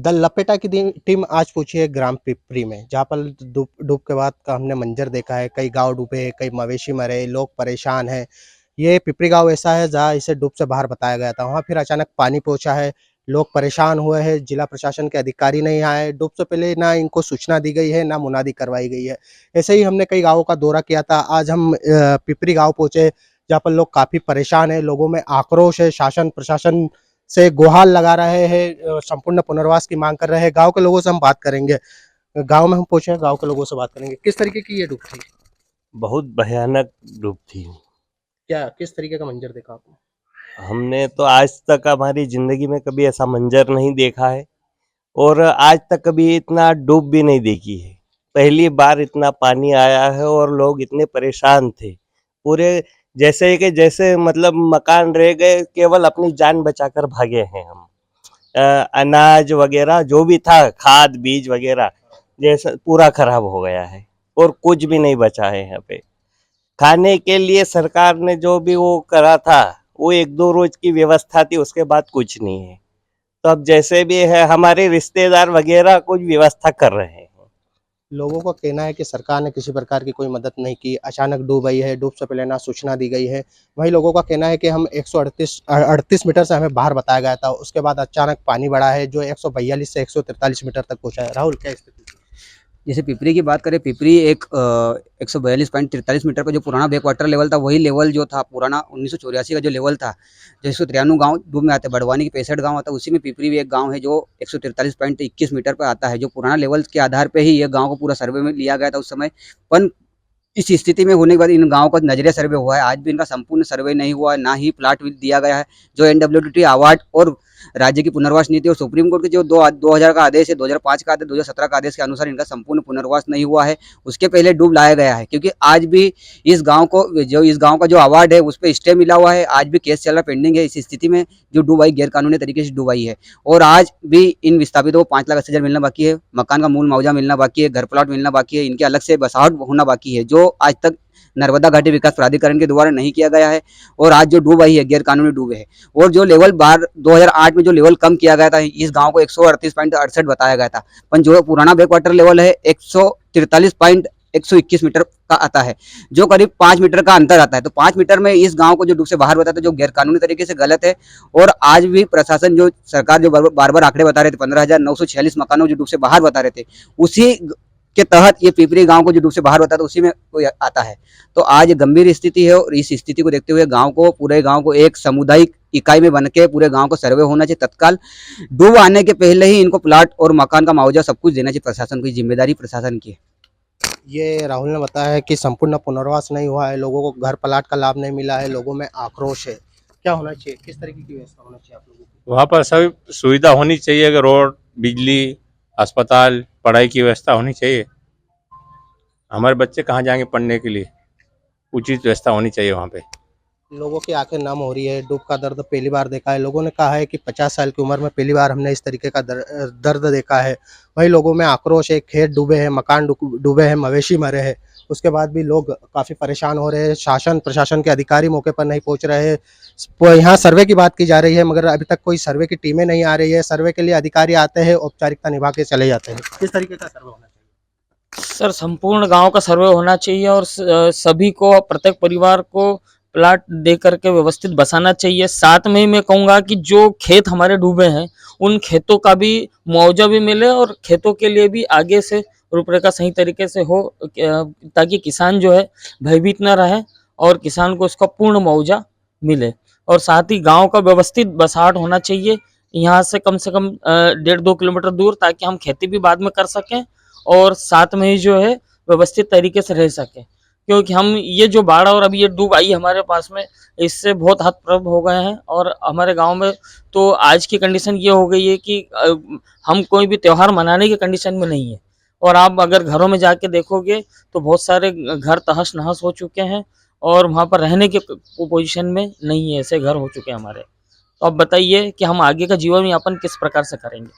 दल लपेटा की टीम आज पहुंची है ग्राम पिपरी में, जहां पर डूब डूब के बाद का हमने मंजर देखा है। कई गांव डूबे, कई मवेशी मरे, लोग परेशान हैं। ये पिपरी गांव ऐसा है जहां इसे डूब से बाहर बताया गया था, वहां फिर अचानक पानी पहुंचा है। लोग परेशान हुए हैं, जिला प्रशासन के अधिकारी नहीं आए। डूब से पहले ना इनको सूचना दी गई है, ना मुनादी करवाई गई है। ऐसे ही हमने कई गाँवों का दौरा किया था। आज हम पिपरी गाँव पहुंचे, जहाँ पर लोग काफी परेशान है, लोगों में आक्रोश है, शासन प्रशासन से गुहार लगा रहे हैं, संपूर्ण पुनर्वास की मांग कर रहे हैं। गाँव के लोगों से हम बात करेंगे। गाँव में हम पहुंचे हैं, गाँव के लोगों से बात करेंगे। किस तरीके की ये डूब थी? बहुत भयानक डूब थी। क्या किस तरीके का मंजर देखा आपने? हमने तो आज तक हमारी ज़िंदगी में कभी ऐसा मंज़र नहीं देखा है और आज तक कभी इतना डूब भी नहीं देखी है। पहली बार इतना पानी आया है और लोग इतने परेशान थे। पूरे जैसे मतलब मकान रह गए, केवल अपनी जान बचाकर भागे हैं हम। अनाज वग़ैरह जो भी था, खाद, बीज वग़ैरह जैसा पूरा खराब हो गया है और कुछ भी नहीं बचा है यहाँ पे। खाने के लिए सरकार ने जो भी वो करा था, वो 1-2 रोज की व्यवस्था थी, उसके बाद कुछ नहीं है। तो अब जैसे भी है हमारे रिश्तेदार वगैरह कुछ व्यवस्था कर रहे हैं। लोगों का कहना है कि सरकार ने किसी प्रकार की कोई मदद नहीं की, अचानक डूब आई है, डूब से पहले ना सूचना दी गई है। वहीं लोगों का कहना है कि हम 138 मीटर से हमें बाहर बताया गया था, उसके बाद अचानक पानी बढ़ा है, जो 142 से 143 मीटर तक पहुंचा है। राहुल, क्या स्थिति थी? जैसे पिपरी की बात करें, पिपरी एक 142.43 मीटर का जो पुराना बैक वाटर लेवल था, वही लेवल जो था पुराना 1984 का जो लेवल था, जो 193 गाँव डूब में आते हैं। बड़वानी के 65 गाँव आता है, उसी में पिपरी भी एक गाँव है जो 143.21 मीटर पर आता है। जो पुराना लेवल के आधार पे ही ये गाँव को पूरा सर्वे में लिया गया था उस समय। पर इस स्थिति में होने के बाद इन गाँव का नजरिया सर्वे हुआ है। आज भी इनका संपूर्ण सर्वे नहीं हुआ है, ना ही प्लाट दिया गया है। जो एनडब्ल्यूटी अवार्ड और राज्य की पुनर्वास नीति और सुप्रीम कोर्ट के जो 2000 का आदेश है, 2005 का आदेश, 2017 का आदेश के अनुसार इनका संपूर्ण पुनर्वास नहीं हुआ है। उसके पहले डूब लाया गया है, क्योंकि आज भी इस गाँव का जो अवार्ड है उस पर स्टे मिला हुआ है। आज भी केस चल रहा, पेंडिंग है। इस स्थिति में जो डूब आई गैर कानूनी तरीके से डूब आई है, और आज भी इन विस्थापितों को 5,80,000 मिलना बाकी है, मकान का मूल मुआवजा मिलना बाकी है, घर प्लॉट मिलना बाकी है, इनके अलग से बसाहट होना बाकी है, जो आज तक नर्मदा घाटी विकास प्राधिकरण के द्वारा नहीं किया गया है। और आज जो डूब आई है गैर कानूनी डूब है। और जो लेवल बार 2008 में जो लेवल कम किया गया था, इस गांव को 138.68 बताया गया था, पर जो पुराना बैक वाटर लेवल है 143.121 मीटर का आता है, जो करीब 5 मीटर का अंतर आता है। तो 5 मीटर में इस गांव को जो डूब से बाहर बताते हैं, जो गैर कानूनी तरीके से गलत है। और आज भी प्रशासन, जो सरकार जो बार बार आंकड़े बता रहे थे, 15,946 मकानों जो डूब से बाहर बता रहे थे, उसी के तहत ये पिपरी गांव को जो डूब से बाहर बताता है, उसी में कोई आता है। तो आज गंभीर स्थिति है, और इस स्थिति को देखते हुए पूरे गांव को एक सामुदायिक इकाई में बन के पूरे गांव को सर्वे होना चाहिए तत्काल। डूब आने के पहले ही इनको प्लाट और मकान का मुआवजा सब कुछ देना चाहिए। प्रशासन की जिम्मेदारी प्रशासन की है। ये राहुल ने बताया है कि संपूर्ण पुनर्वास नहीं हुआ है, लोगों को घर प्लाट का लाभ नहीं मिला है, लोगों में आक्रोश है। क्या होना चाहिए, किस तरीके की व्यवस्था होना चाहिए आप लोगों को? वहाँ पर सभी सुविधा होनी चाहिए, कि रोड, बिजली, अस्पताल, पढ़ाई की व्यवस्था होनी चाहिए। हमारे बच्चे कहाँ जाएंगे पढ़ने के लिए? उचित व्यवस्था होनी चाहिए वहाँ पे। लोगों की आंखें नम हो रही है, डूब का दर्द पहली बार देखा है। लोगों ने कहा है कि 50 साल की उम्र में पहली बार हमने इस तरीके का दर्द देखा है। वही लोगों में आक्रोश है, खेत डूबे हैं, मकान डूबे हैं, मवेशी मरे हैं। उसके बाद भी लोग काफ़ी परेशान हो रहे हैं। शासन प्रशासन के अधिकारी मौके पर नहीं पहुंच रहे हैं। यहाँ सर्वे की बात की जा रही है, मगर अभी तक कोई सर्वे की टीमें नहीं आ रही है। सर्वे के लिए अधिकारी आते हैं, औपचारिकता निभा के चले जाते हैं। किस तरीके का सर्वे होना चाहिए? सर, संपूर्ण गांव का सर्वे होना चाहिए और सभी को, प्रत्येक परिवार को प्लाट दे करके व्यवस्थित बसाना चाहिए। साथ में ही मैं कहूँगा कि जो खेत हमारे डूबे हैं, उन खेतों का भी मुआवजा भी मिले और खेतों के लिए भी आगे से रूपरेखा सही तरीके से हो, ताकि किसान जो है भयभीत न रहे और किसान को उसका पूर्ण मुआवजा मिले। और साथ ही गांव का व्यवस्थित बसाहट होना चाहिए, यहाँ से कम 1.5-2 किलोमीटर दूर, ताकि हम खेती भी बाद में कर सकें और साथ में ही जो है व्यवस्थित तरीके से रह सके। क्योंकि हम ये जो बाढ़ और अभी ये डूब आई हमारे पास में, इससे बहुत हतप्रभ हो गए हैं। और हमारे गांव में तो आज की कंडीशन ये हो गई है कि हम कोई भी त्यौहार मनाने की कंडीशन में नहीं है। और आप अगर घरों में जाके देखोगे तो बहुत सारे घर तहस नहस हो चुके हैं और वहाँ पर रहने के पोजीशन में नहीं है, ऐसे घर हो चुके हैं हमारे। तो अब बताइए कि हम आगे का जीवन यापन किस प्रकार से करेंगे।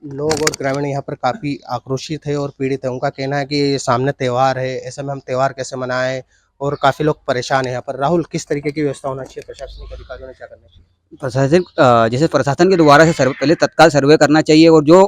लोग और ग्रामीण यहाँ पर काफ़ी आक्रोशित है और पीड़ित है। उनका कहना है कि ये सामने त्योहार है, ऐसे में हम त्योहार कैसे मनाएं, और काफ़ी लोग परेशान हैं यहाँ पर। राहुल, किस तरीके की व्यवस्था होना चाहिए, प्रशासनिक अधिकारियों ने क्या करना चाहिए? जैसे प्रशासन के द्वारा से पहले तत्काल सर्वे करना चाहिए और जो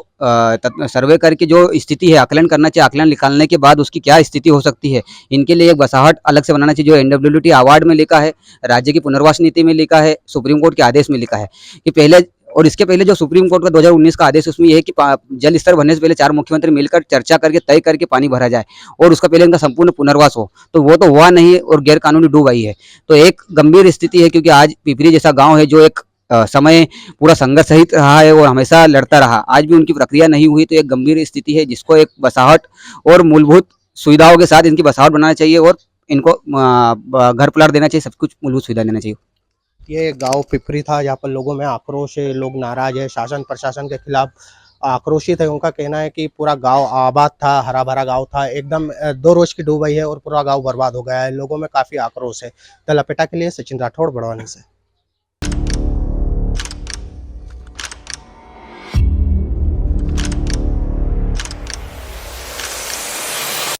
सर्वे करके जो स्थिति है आकलन करना चाहिए। आकलन निकालने के बाद उसकी क्या स्थिति हो सकती है, इनके लिए एक बसाहट अलग से बनाना चाहिए, जो NWT अवार्ड में लिखा है, राज्य की पुनर्वास नीति में लिखा है, सुप्रीम कोर्ट के आदेश में लिखा है कि पहले। और इसके पहले जो सुप्रीम कोर्ट का 2019 का आदेश है उसमें यह है कि जल स्तर बढ़ने से पहले 4 मुख्यमंत्री मिलकर चर्चा करके तय करके पानी भरा जाए और उसका पहले इनका संपूर्ण पुनर्वास हो। तो वो तो हुआ नहीं और गैर कानूनी डूब आई है। तो एक गंभीर स्थिति है, क्योंकि आज पिपरी जैसा गांव है जो एक समय पूरा संघर्ष सहित रहा है और हमेशा लड़ता रहा, आज भी उनकी प्रक्रिया नहीं हुई। तो एक गंभीर स्थिति है जिसको एक बसाहट और मूलभूत सुविधाओं के साथ इनकी बसाहट बनाना चाहिए और इनको घर प्लाट देना चाहिए, सब कुछ मूलभूत सुविधा देना चाहिए। ये गांव पिपरी था जहाँ पर लोगों में आक्रोश है, लोग नाराज है, शासन प्रशासन के खिलाफ आक्रोशित है। उनका कहना है कि पूरा गांव आबाद था, हरा भरा गांव था, एकदम 2 रोज की डूब आई है और पूरा गांव बर्बाद हो गया है। लोगों में काफ़ी आक्रोश है। द लपेटा के लिए सचिन राठौड़, बड़वानी से।